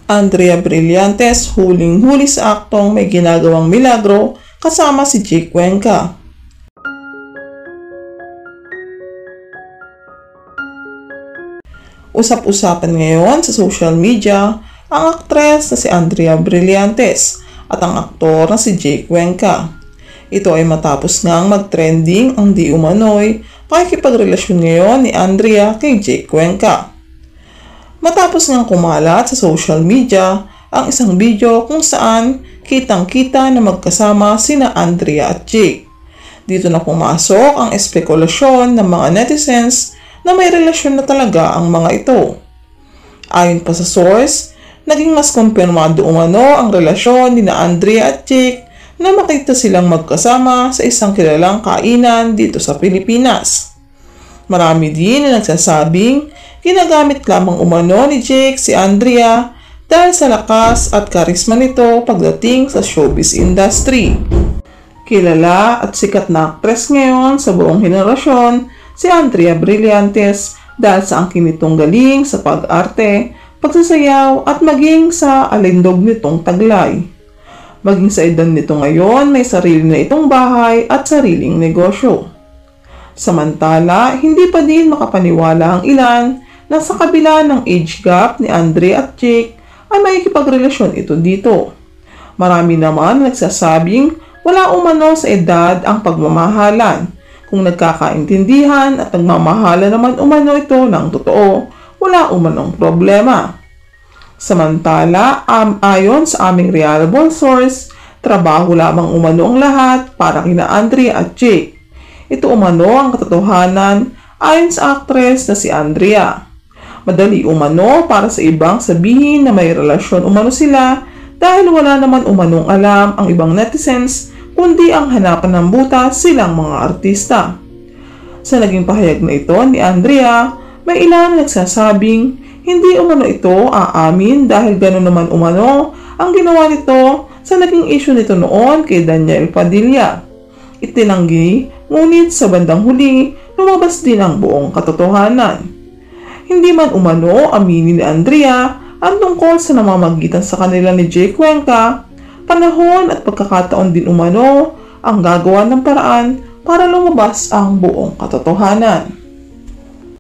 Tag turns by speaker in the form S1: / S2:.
S1: Andrea Brillantes huling-huli sa aktong may ginagawang milagro kasama si Jake Cuenca. Usap-usapan ngayon sa social media ang aktres na si Andrea Brillantes at ang aktor na si Jake Cuenca. Ito ay matapos ngang mag-trending ang di umano'y pakikipagrelasyon ngayon ni Andrea kay Jake Cuenca. Matapos ngang kumalat sa social media ang isang video kung saan kitang-kita na magkasama sina Andrea at Jake. Dito na pumasok ang espekulasyon ng mga netizens na may relasyon na talaga ang mga ito. Ayon pa sa source, naging mas kumpirmado umano ang relasyon ni Andrea at Jake na makita silang magkasama sa isang kilalang kainan dito sa Pilipinas. Marami din na nagsasabing ginagamit lamang umano ni Jake si Andrea dahil sa lakas at karisma nito pagdating sa showbiz industry. Kilala at sikat na aktres ngayon sa buong henerasyon si Andrea Brillantes dahil sa angkin nitong galing sa pag-arte, pagsasayaw at maging sa alindog nitong taglay. Maging sa edad nito ngayon, may sarili na itong bahay at sariling negosyo. Samantala, hindi pa din makapaniwala ang ilan na sa kabila ng age gap ni Andrea at Jake ay may ikipagrelasyon ito dito. Marami naman nagsasabing wala umano sa edad ang pagmamahalan. Kung nagkakaintindihan at nagmamahalan naman umano ito ng totoo, wala umanong problema. Samantala, ayon sa aming reliable source, trabaho lamang umano ang lahat para kina Andrea at Jake. Ito umano ang katotohanan ayon sa aktres na si Andrea. Madali umano para sa ibang sabihin na may relasyon umano sila dahil wala naman umanong alam ang ibang netizens kundi ang hanapan ng butas silang mga artista. Sa naging pahayag na ito ni Andrea, may ilan nagsasabing hindi umano ito aamin dahil gano'n naman umano ang ginawa nito sa naging issue nito noon kay Daniel Padilla. Itinanggi, ngunit sa bandang huli, lumabas din ang buong katotohanan. Hindi man umano aminin ni Andrea ang tungkol sa namamagitan sa kanila ni Jake Cuenca, panahon at pagkakataon din umano ang gagawa ng paraan para lumabas ang buong katotohanan.